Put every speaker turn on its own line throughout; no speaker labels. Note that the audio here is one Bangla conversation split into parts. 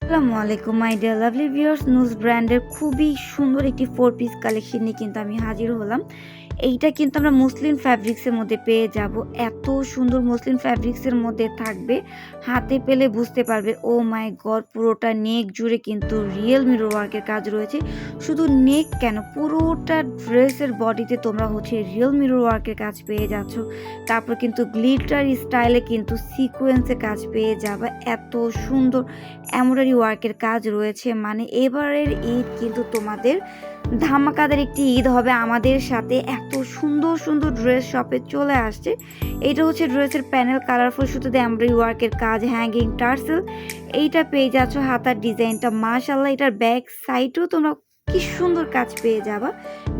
আসসালামু আলাইকুম মাই ডিয়ার লাভলি ভিউয়ার্স। নুজ ব্র্যান্ডের খুবই সুন্দর একটি 4 পিস কালেকশন নিয়ে কিন্তু আমি হাজির হলাম। এইটা কিন্তু আমরা মসলিন ফ্যাব্রিক্সের মধ্যে পেয়ে যাব। এত সুন্দর মসলিন ফ্যাব্রিক্সের মধ্যে থাকবে, হাতে পেলে বুঝতে পারবে ও মাই গড, পুরোটা নেক জুড়ে কিন্তু রিয়েল মিরর ওয়ার্কের কাজ রয়েছে। শুধু নেক কেন, পুরোটা ড্রেসের বডিতে তোমরা রিয়েল মিরর ওয়ার্কের কাজ পেয়ে যাচ্ছ। তারপর কিন্তু গ্লিটার স্টাইলে কিন্তু সিকোয়েন্সের কাজ পেয়ে যাবে। এত সুন্দর এমব্রয়ডারি ওয়ার্কের কাজ রয়েছে, মানে এবারের ঈদ কিন্তু তোমাদের ধামাকাদার একটি ঈদ হবে আমাদের সাথে। এত সুন্দর সুন্দর ড্রেস শপে চলে আসছে। এটা ড্রেসের প্যানেল, কালারফুল সুতোতে এমব্রয়ডারি ওয়ার্কের কাজ, হ্যাঙ্গিং টার্সেল। এইটা পেয়ে যাচ্ছ হাতার ডিজাইনটা মাশাআল্লাহ। এটার ব্যাক সাইডেও তোমরা কি সুন্দর কাজ পেয়ে যাবা।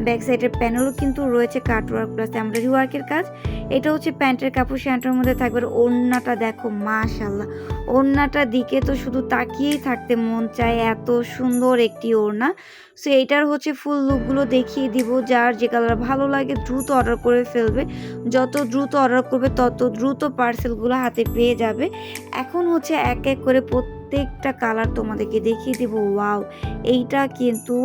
ব্যাক সাইডের প্যানেলও কিন্তু রয়েছে কাটওয়ার্ক প্লাস এমব্রয়ডারি ওয়ার্কের কাজ। এটা প্যান্টের কাপড়, শ্যান্টের মধ্যে থাকবে। ওড়নাটা দেখো মাশাআল্লাহ, ওড়নাটার দিকে তো শুধু তাকিয়েই থাকতে মন চায়, এত সুন্দর একটি ওড়না। সো এইটার ফুল লুকগুলো দেখিয়ে দিব। যার যে কালার ভালো লাগে দ্রুত অর্ডার করে ফেলবে। যত দ্রুত অর্ডার করবে তত দ্রুত পার্সেলগুলো হাতে পেয়ে যাবে। এখন এক এক করে প্রত্যেকটা কালার তোমাদেরকে দেখিয়ে দিব। ওয়াও, এইটা কিন্তু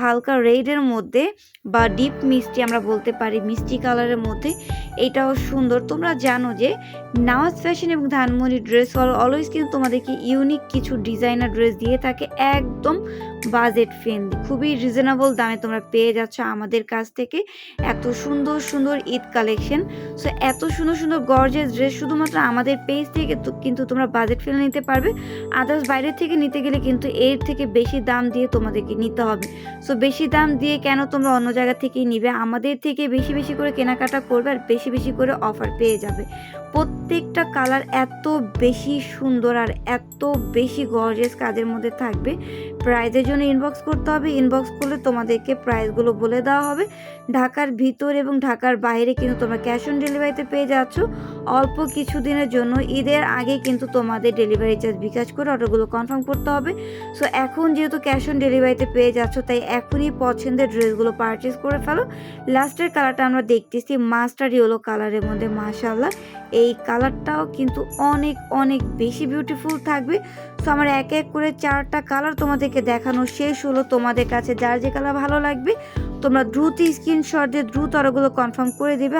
হালকা রেডের মধ্যে বা ডিপ মিষ্টি আমরা বলতে পারি, মিষ্টি কালারের মধ্যে। এটাও সুন্দর। তোমরা জানো যে নাওয়াজ ফ্যাশন এবং ধানমন্ডি ড্রেস অলওয়েজ কিন্তু তোমাদেরকে ইউনিক কিছু ডিজাইনার ড্রেস দিয়ে থাকে, একদম বাজেট ফ্রেন্ডলি, খুবই রিজনেবল দামে তোমরা পেয়ে যাচ্ছ আমাদের কাছ থেকে এত সুন্দর সুন্দর ঈদ কালেকশন। সো এত সুন্দর সুন্দর গর্জিয়াস ড্রেস শুধুমাত্র আমাদের পেজ থেকে কিন্তু তোমরা বাজেট ফ্রেন্ডলি নিতে পারবে। আদার্স বাইরের থেকে নিতে গেলে কিন্তু এর থেকে বেশি দাম দিয়ে তোমাদেরকে নিতে হবে। সো বেশি দাম দিয়ে কেন, তোমরা অন্য জায়গা থেকেই নিবে, আমাদের থেকে বেশি বেশি করে কেনাকাটা করবে আর বেশি বেশি করে অফার পেয়ে যাবে। প্রত্যেকটা কালার এত বেশি সুন্দর আর এত বেশি গর্জিয়াস কাজের মধ্যে থাকবে। প্রাইজের জন্য ইনবক্স করতে হবে, ইনবক্স করলে তোমাদেরকে প্রাইসগুলো বলে দেওয়া হবে। ঢাকার ভিতর এবং ঢাকার বাইরে কিন্তু তোমরা ক্যাশ অন ডেলিভারিতে পেয়ে যাচ্ছ। অল্প কিছু দিনের জন্য, ঈদের আগে কিন্তু তোমাদের ডেলিভারি চার্জ বিকাশ করে অর্ডারগুলো কনফার্ম করতে হবে। সো এখন যেহেতু ক্যাশ অন ডেলিভারিতে পেয়ে যাচ্ছ, তাই এখনই পছন্দের ড্রেসগুলো পারচেস করে ফেলো। লাস্টের কালারটা আমরা দেখতেছি মাস্টার ইয়েলো কালারের মধ্যে। মাশাআল্লাহ, এই কালারটাও কিন্তু অনেক অনেক বেশি বিউটিফুল থাকবে। সো আমার এক এক করে 4টা কালার তোমাদেরকে দেখানো শেষ হলো। তোমাদের কাছে যার যে কালার ভালো লাগবে তোমরা দ্রুত স্ক্রিনশট দিয়ে দ্রুত অর্ডারগুলো কনফার্ম করে দিবে।